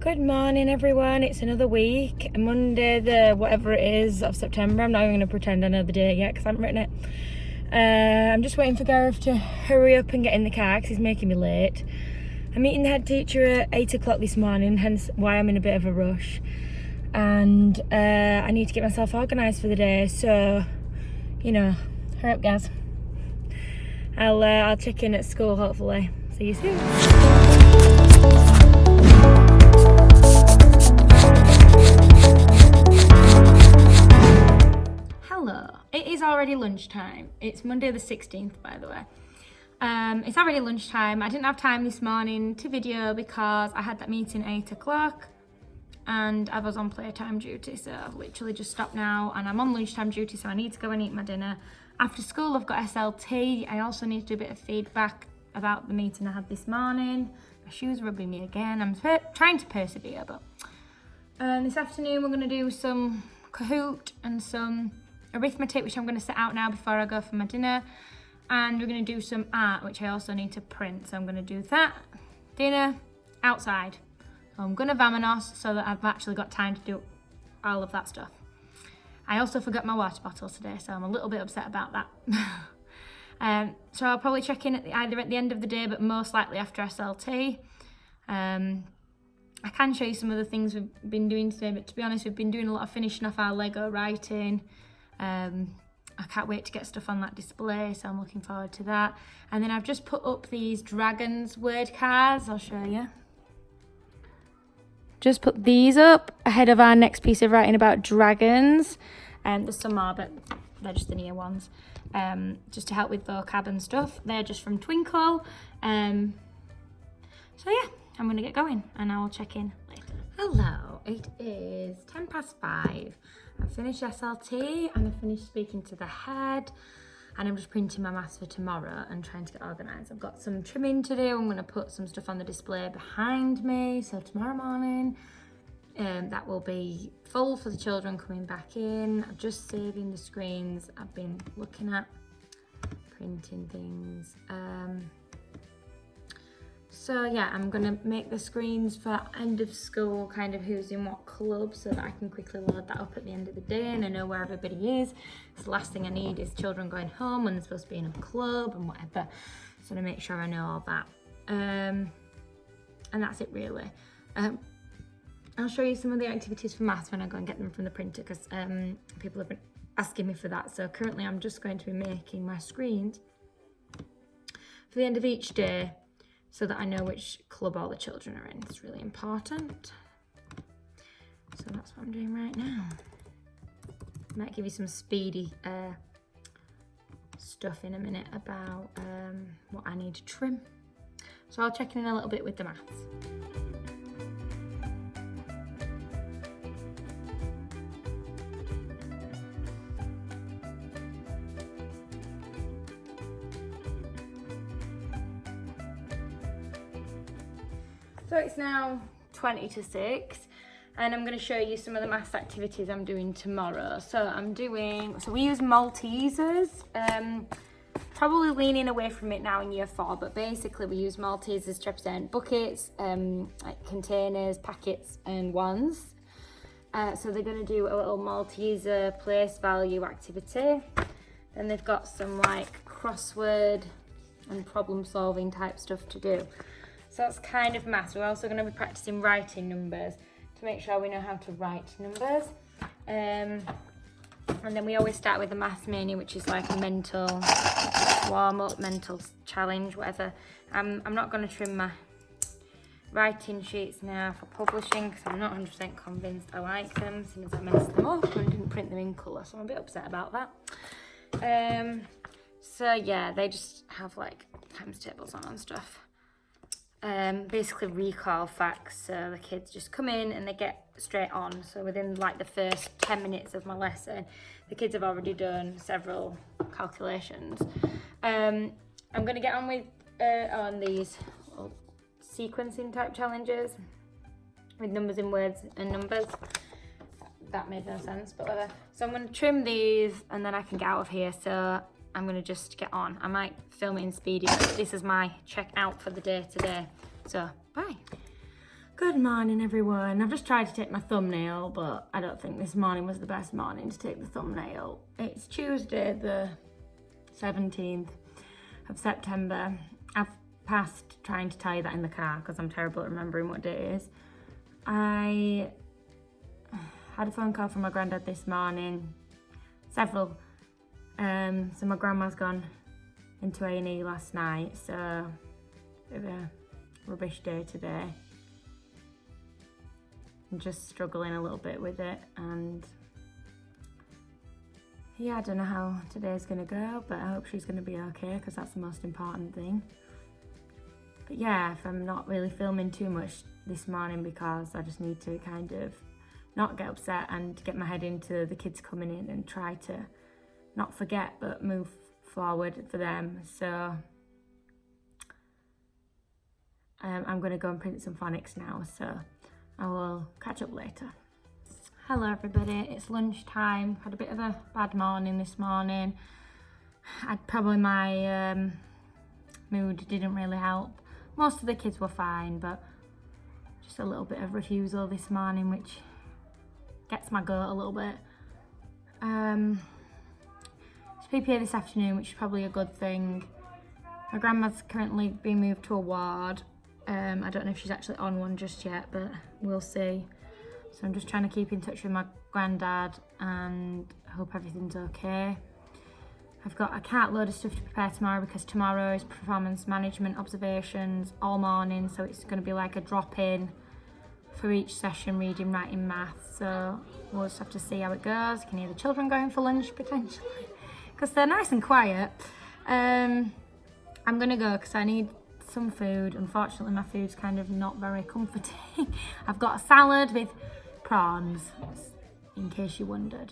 Good morning everyone, it's another week, Monday the whatever it is of September. I'm not even going to pretend I know the date yet because I haven't written it. I'm just waiting for Gareth to hurry up and get in the car because he's making me late. I'm meeting the head teacher at 8 o'clock this morning, hence why I'm in a bit of a rush. And I need to get myself organised for the day, so, you know, hurry up guys. I'll check in at school hopefully. See you soon. Hello, it is already lunchtime. It's Monday the 16th, by the way. It's already lunchtime. I didn't have time this morning to video because I had that meeting at 8 o'clock and I was on playtime duty, so I've literally just stopped now and I'm on lunchtime duty, so I need to go and eat my dinner. After school I've got SLT. I also need to do a bit of feedback about the meeting I had this morning. My shoe's rubbing me again. I'm trying to persevere, but this afternoon we're going to do some Kahoot and some arithmetic, which I'm going to set out now before I go for my dinner, and we're going to do some art, which I also need to print, so I'm going to do that, dinner, outside. So I'm going to Vamanos so that I've actually got time to do all of that stuff. I also forgot my water bottle today, so I'm a little bit upset about that. So I'll probably check in either at the end of the day, but most likely after SLT. I can show you some of the things we've been doing today, but to be honest, we've been doing a lot of finishing off our Lego writing. I can't wait to get stuff on that display, so I'm looking forward to that. And then I've just put up these dragons word cards. I'll show you. Just put these up ahead of our next piece of writing about dragons. There's some more, but they're just the near ones. Just to help with vocab and stuff. They're just from Twinkle. So yeah, I'm gonna get going and I'll check in later. Hello, it is 5:10. I've finished SLT and I've finished speaking to the head, and I'm just printing my maths for tomorrow and trying to get organised. I've got some trimming to do. I'm going to put some stuff on the display behind me, so tomorrow morning that will be full for the children coming back in. I'm just saving the screens I've been looking at, printing things. So yeah, I'm gonna make the screens for end of school, kind of who's in what club, so that I can quickly load that up at the end of the day and I know where everybody is. So the last thing I need is children going home when they're supposed to be in a club and whatever. So to make sure I know all that. And that's it really. I'll show you some of the activities for maths when I go and get them from the printer, because people have been asking me for that. So currently I'm just going to be making my screens for the end of each day, so that I know which club all the children are in. It's really important. So that's what I'm doing right now. Might give you some speedy stuff in a minute about what I need to trim. So I'll check in a little bit with the maths. So it's now 20 to 6 and I'm going to show you some of the maths activities I'm doing tomorrow. So we use Maltesers, probably leaning away from it now in year 4, but basically we use Maltesers to represent buckets, like containers, packets and wands. So they're going to do a little Malteser place value activity. Then they've got some like crossword and problem solving type stuff to do. So that's kind of maths. We're also going to be practicing writing numbers to make sure we know how to write numbers. And then we always start with the maths mini, which is like a mental warm-up, mental challenge, whatever. I'm not going to trim my writing sheets now for publishing because I'm not 100% convinced I like them, since I messed them up and didn't print them in colour, so I'm a bit upset about that. So yeah, they just have like times tables on and stuff. Basically recall facts, so the kids just come in and they get straight on. So within like the first 10 minutes of my lesson, the kids have already done several calculations. I'm going to get on with on these sequencing type challenges with numbers in words and numbers. That made no sense, but whatever. So I'm going to trim these and then I can get out of here. So I'm going to just get on. I might film it in speedy, but this is my check out for the day today. So, bye. Good morning everyone. I've just tried to take my thumbnail, but I don't think this morning was the best morning to take the thumbnail. It's Tuesday the 17th of September. I've passed trying to tell you that in the car because I'm terrible at remembering what day it is. I had a phone call from my granddad this morning, several. So my grandma's gone into A&E last night, so bit of a rubbish day today. I'm just struggling a little bit with it, and yeah, I don't know how today's gonna go, but I hope she's gonna be okay because that's the most important thing. But yeah, if I'm not really filming too much this morning because I just need to kind of not get upset and get my head into the kids coming in and try to not forget but move forward for them. So I'm gonna go and print some phonics now, so I will catch up later. Hello everybody, it's lunchtime. Had a bit of a bad morning this morning. My mood didn't really help. Most of the kids were fine, but just a little bit of refusal this morning, which gets my goat a little bit. It's PPA this afternoon, which is probably a good thing. My grandma's currently being moved to a ward. I don't know if she's actually on one just yet, but we'll see. So I'm just trying to keep in touch with my granddad and hope everything's okay. I've got a cartload of stuff to prepare tomorrow because tomorrow is performance management observations all morning, so it's going to be like a drop-in for each session, reading, writing, math. So we'll just have to see how it goes. You can hear the children going for lunch potentially because they're nice and quiet. I'm going to go because I need some food. Unfortunately, my food's kind of not very comforting. I've got a salad with prawns, in case you wondered.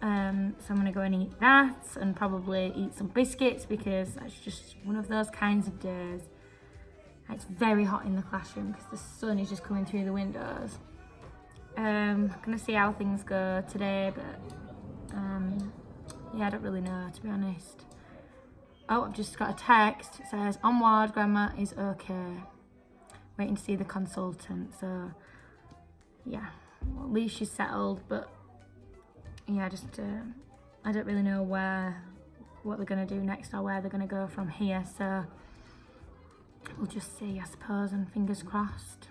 So I'm gonna go and eat that and probably eat some biscuits because that's just one of those kinds of days. It's very hot in the classroom because the sun is just coming through the windows. Gonna see how things go today, but yeah, I don't really know, to be honest. Oh, I've just got a text. It says, on ward, grandma is okay. Waiting to see the consultant. So, yeah, well, at least she's settled. But, yeah, I don't really know what they're going to do next or where they're going to go from here. So, we'll just see, I suppose, and fingers crossed.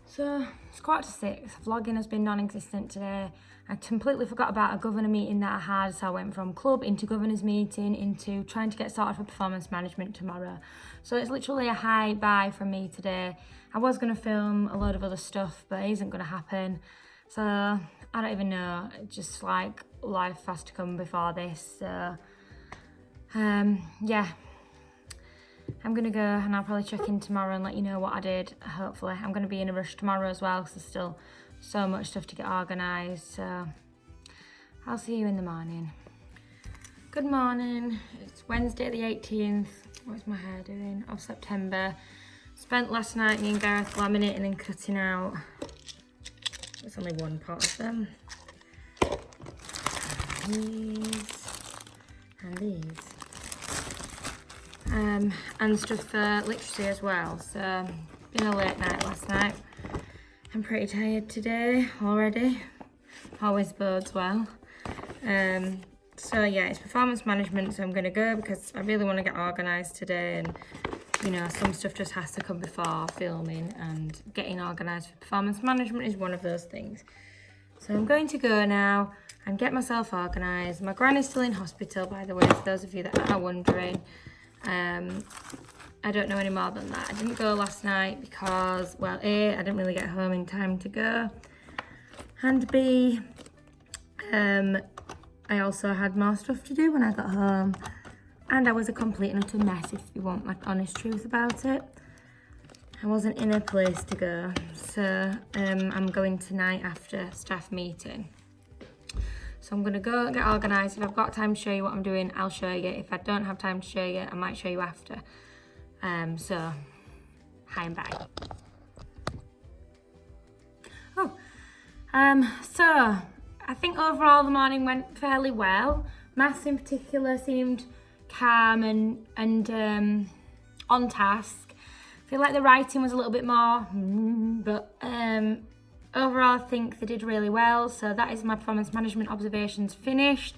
So, it's 5:45. Vlogging has been non-existent today. I completely forgot about a governor meeting that I had, so I went from club into governor's meeting into trying to get sorted for performance management tomorrow. So it's literally a high bye from me today. I was going to film a load of other stuff, but it isn't going to happen. So I don't even know, just like life has to come before this. So yeah, I'm going to go and I'll probably check in tomorrow and let you know what I did, hopefully. I'm going to be in a rush tomorrow as well because there's still so much stuff to get organised, so I'll see you in the morning. Good morning, it's Wednesday the 18th, what's my hair doing, of September. Spent last night, me and Gareth, laminating and cutting out, there's only one part of them, these, and these. And stuff for literacy as well, so been a late night last night. I'm pretty tired today already, always bodes well. So yeah, it's performance management, so I'm going to go because I really want to get organised today, and you know, some stuff just has to come before filming, and getting organised for performance management is one of those things. So I'm going to go now and get myself organised. My gran is still in hospital, by the way, for those of you that are wondering. I don't know any more than that. I didn't go last night because, well, A, I didn't really get home in time to go, and B, I also had more stuff to do when I got home, and I was a complete and utter mess, if you want my honest truth about it. I wasn't in a place to go, so I'm going tonight after staff meeting. So I'm going to go get organised. If I've got time to show you what I'm doing, I'll show you. If I don't have time to show you, I might show you after. So, hi and bye. So I think overall the morning went fairly well. Maths in particular seemed calm and on task. feel like the writing was a little bit more, but overall I think they did really well. So that is my performance management observations finished.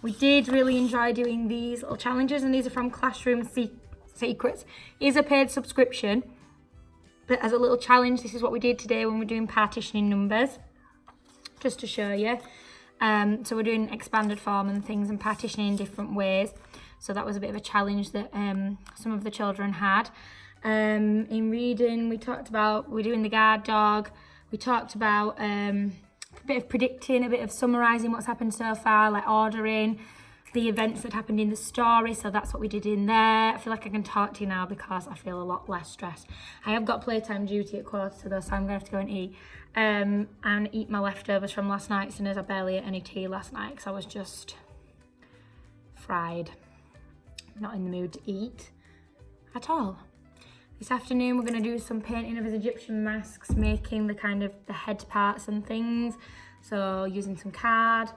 We did really enjoy doing these little challenges, and these are from Classroom Secrets. It is a paid subscription, but as a little challenge, this is what we did today when we're doing partitioning numbers, just to show you. So we're doing expanded form and things and partitioning in different ways. So that was a bit of a challenge that some of the children had. In reading, we talked about, we're doing the guard dog. We talked about a bit of predicting, a bit of summarising what's happened so far, like ordering the events that happened in the story. So that's what we did in there. I feel like I can talk to you now because I feel a lot less stressed. I have got playtime duty at 1:45, so I'm going to have to go and eat my leftovers from last night, since I barely ate any tea last night because I was just fried. Not in the mood to eat at all. This afternoon we're going to do some painting of his Egyptian masks, making the kind of the head parts and things, so using some card.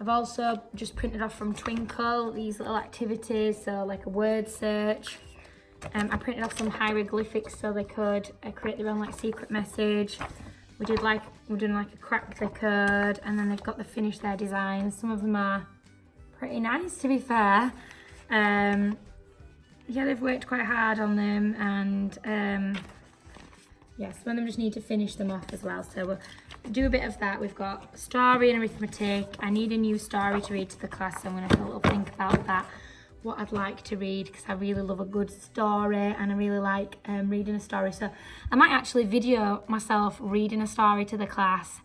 I've also just printed off from Twinkle these little activities, so like a word search. I printed off some hieroglyphics so they could create their own like secret message. We're doing like a crack the code, and then they've got to finish their designs. Some of them are pretty nice, to be fair. Yeah, they've worked quite hard on them, and yeah, some of them just need to finish them off as well. So we'll do a bit of that. We've got story and arithmetic. I need a new story to read to the class, so I'm going to have a little think about that, what I'd like to read, because I really love a good story and I really like reading a story. So I might actually video myself reading a story to the class.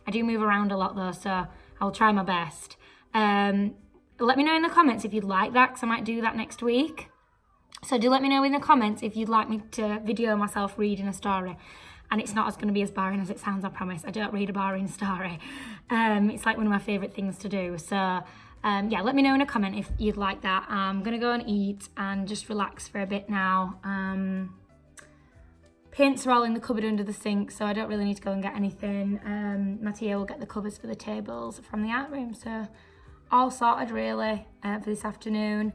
I do move around a lot though, so I'll try my best. Let me know in the comments if you'd like that, because I might do that next week. So do let me know in the comments if you'd like me to video myself reading a story. And it's not going to be as boring as it sounds, I promise. I don't read a boring story. It's like one of my favourite things to do. So yeah, let me know in a comment if you'd like that. I'm going to go and eat and just relax for a bit now. Paints are all in the cupboard under the sink, so I don't really need to go and get anything. Mattia will get the covers for the tables from the art room. So all sorted really for this afternoon.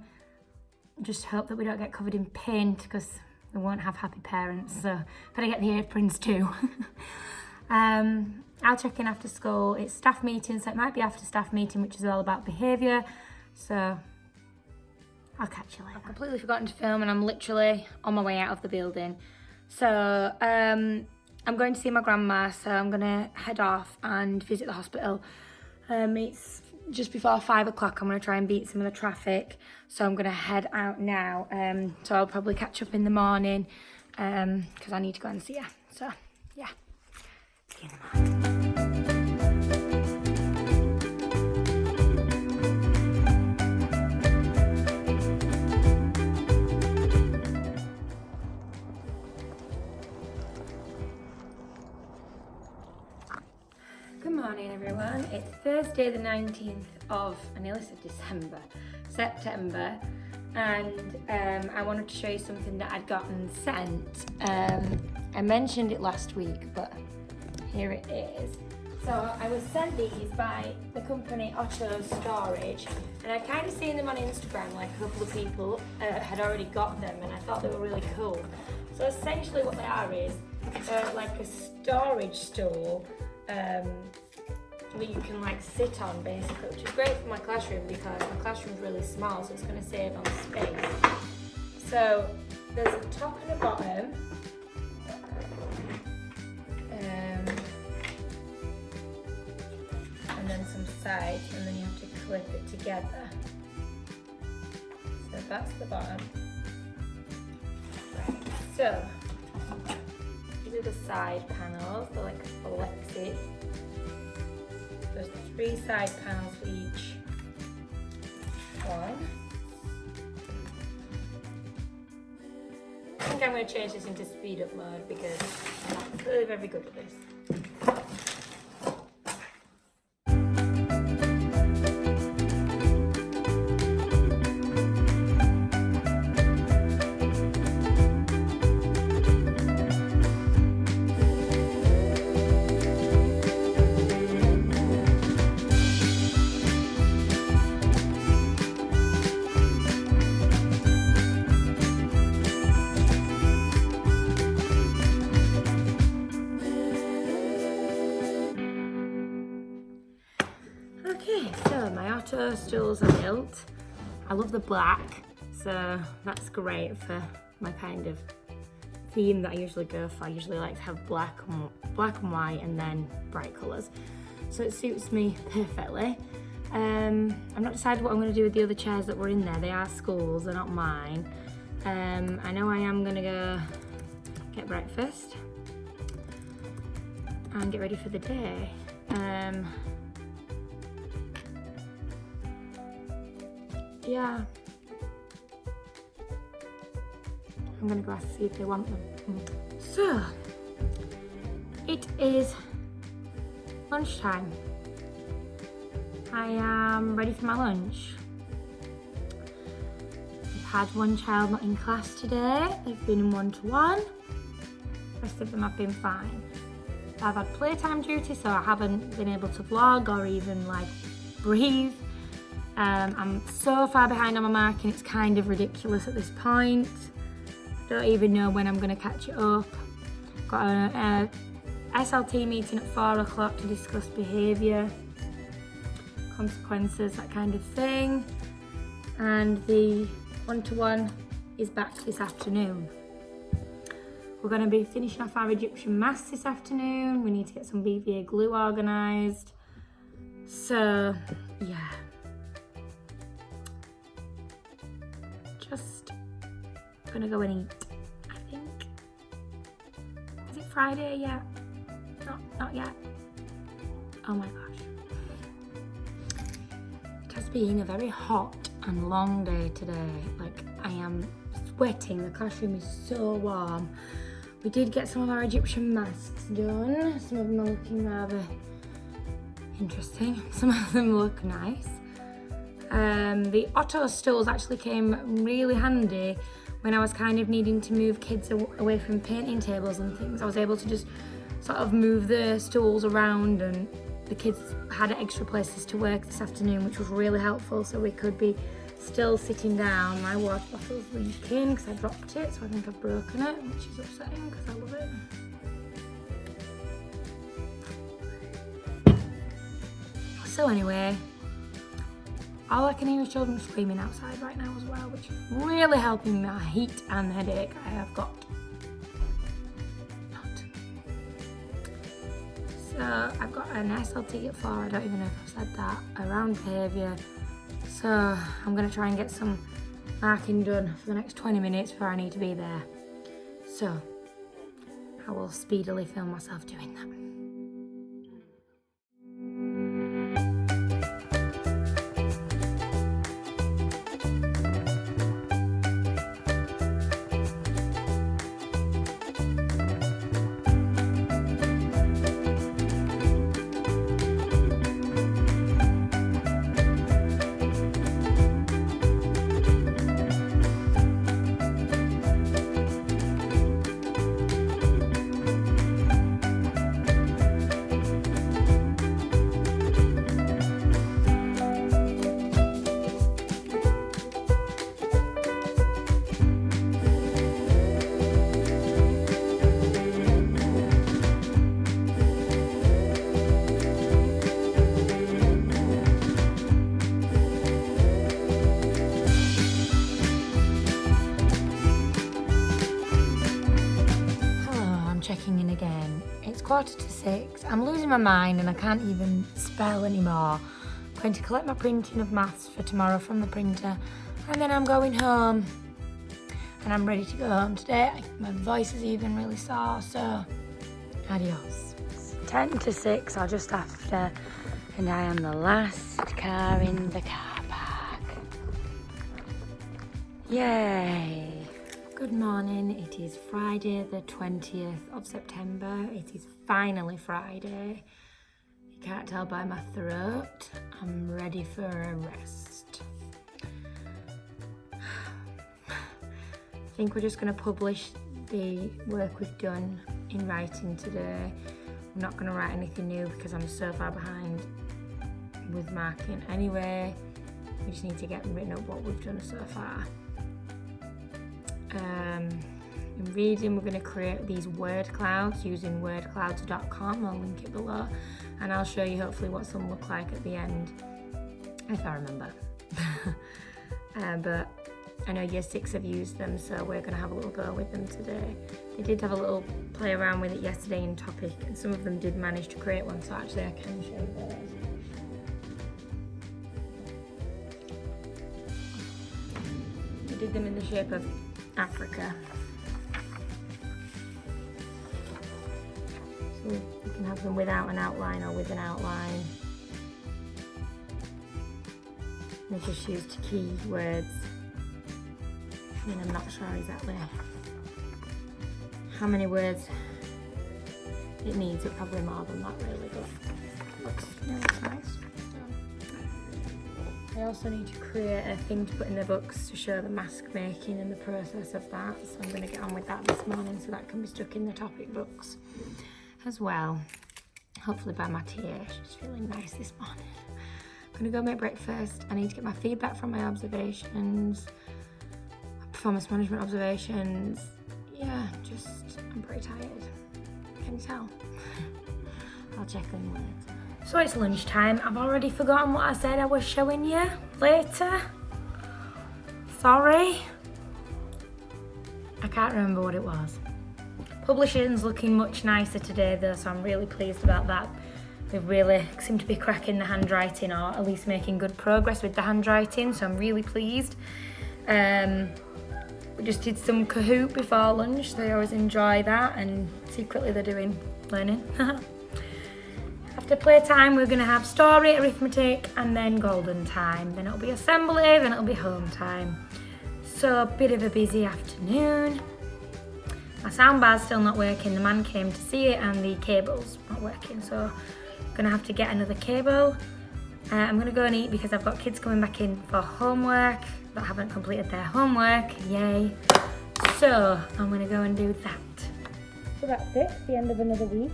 Just hope that we don't get covered in paint, because we won't have happy parents, so better get the aprons too. I'll check in after school. It's staff meeting, so it might be after staff meeting, which is all about behaviour. So I'll catch you later. I've completely forgotten to film and I'm literally on my way out of the building. So I'm going to see my grandma, so I'm going to head off and visit the hospital. It's just before 5 o'clock. I'm going to try and beat some of the traffic, so I'm going to head out now. So I'll probably catch up in the morning because I need to go and see her. So yeah, see you in the morning. Good morning everyone, it's Thursday the 19th of, I nearly said September, and I wanted to show you something that I'd gotten sent. I mentioned it last week, but here it is. So I was sent these by the company Otto Storage, and I'd kind of seen them on Instagram, like a couple of people had already got them, and I thought they were really cool. So essentially what they are is like a storage stool that you can like sit on basically, which is great for my classroom because my classroom's really small, so it's going to save on space. So there's a top and a bottom, and then some sides, and then you have to clip it together. So that's the bottom. Right. So these are the side panels, they're like flexi. There's 3 side panels for each one. I think I'm going to change this into speed up mode because I'm not really very good at this. Okay, so my Otto stools are built. I love the black, so that's great for my kind of theme that I usually go for. I usually like to have black and white and then bright colours. So it suits me perfectly. I've not decided what I'm going to do with the other chairs that were in there. They are Stools, they're not mine. I know I am going to go get breakfast and get ready for the day. Yeah. I'm going to go ask to see if they want them. So, it is lunchtime. I am ready for my lunch. I've had one child not in class today. They've been in one-to-one. The rest of them have been fine. I've had playtime duty, so I haven't been able to vlog or even like breathe. I'm so far behind on my marking, it's kind of ridiculous at this point. Don't even know when I'm going to catch it up. Got a SLT meeting at 4 o'clock to discuss behaviour, consequences, that kind of thing. And the one-to-one is back this afternoon. We're going to be finishing off our Egyptian masks this afternoon. We need to get some BVA glue organised. So, yeah. Just gonna go and eat, I think. Is it Friday yet? Not yet. Oh my gosh. It has been a very hot and long day today. Like, I am sweating. The classroom is so warm. We did get some of our Egyptian masks done. Some of them are looking rather interesting. Some of them look nice. The Otto stools actually came really handy when I was kind of needing to move kids away from painting tables and things. I was able to just sort of move the stools around, and the kids had extra places to work this afternoon, which was really helpful, so we could be still sitting down. My water bottle's leaking because I dropped it, so I think I've broken it, which is upsetting because I love it. So anyway, all I can hear is children screaming outside right now as well, which is really helping my heat and headache I have got. So I've got an SLT at 4, I don't even know if I've said that, around behaviour. So I'm going to try and get some marking done for the next 20 minutes before I need to be there. So I will speedily film myself doing that. Checking in again. It's 5:45. I'm losing my mind and I can't even spell anymore. I'm going to collect my printing of maths for tomorrow from the printer, and then I'm going home and I'm ready to go home today. My voice is even really sore, so adios. It's 5:50 or just after, and I am the last car in the car park. Yay! Good morning, it is Friday the 20th of September. It is finally Friday. You can't tell by my throat. I'm ready for a rest. I think we're just going to publish the work we've done in writing today. I'm not going to write anything new because I'm so far behind with marking anyway. We just need to get written up what we've done so far. been reading. We're going to create these word clouds using wordclouds.com. I'll link it below, and I'll show you hopefully what some look like at the end, if I remember. But I know year 6 have used them, so we're going to have a little go with them today. They did have a little play around with it yesterday in topic, and some of them did manage to create one, so actually I can show you those. We did them in the shape of Africa. So you can have them without an outline or with an outline. They just used keywords. I mean, I'm not sure exactly how many words it needs, but probably more than that really, but looks nice. I also need to create a thing to put in the books to show the mask making and the process of that, so I'm going to get on with that this morning so that can be stuck in the topic books as well. Hopefully by my TA. She's feeling nice this morning. I'm going to go make breakfast. I need to get my feedback from my observations, performance management observations. Yeah, I'm pretty tired. Can you tell? I'll check in later. So it's lunchtime. I've already forgotten what I said I was showing you later. Sorry. I can't remember what it was. Publishing's looking much nicer today though, so I'm really pleased about that. They really seem to be cracking the handwriting, or at least making good progress with the handwriting, so I'm really pleased. We just did some Kahoot before lunch. They always enjoy that, and secretly they're learning. After playtime, we're going to have story, arithmetic, and then golden time. Then it'll be assembly, then it'll be home time. So a bit of a busy afternoon. My soundbar's still not working. The man came to see it and the cable's not working, so I'm going to have to get another cable. I'm going to go and eat because I've got kids coming back in for homework that haven't completed their homework. Yay. So I'm going to go and do that. So that's it. It's the end of another week.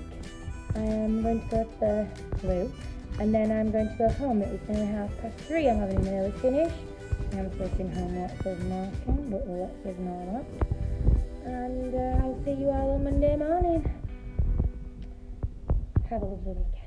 I'm going to go to the loo and then I'm going to go home. It was nearly 3:30. I'm having an early finish. I'm taking homework for marking, but we'll ignore that. And I'll see you all on Monday morning. Have a lovely weekend.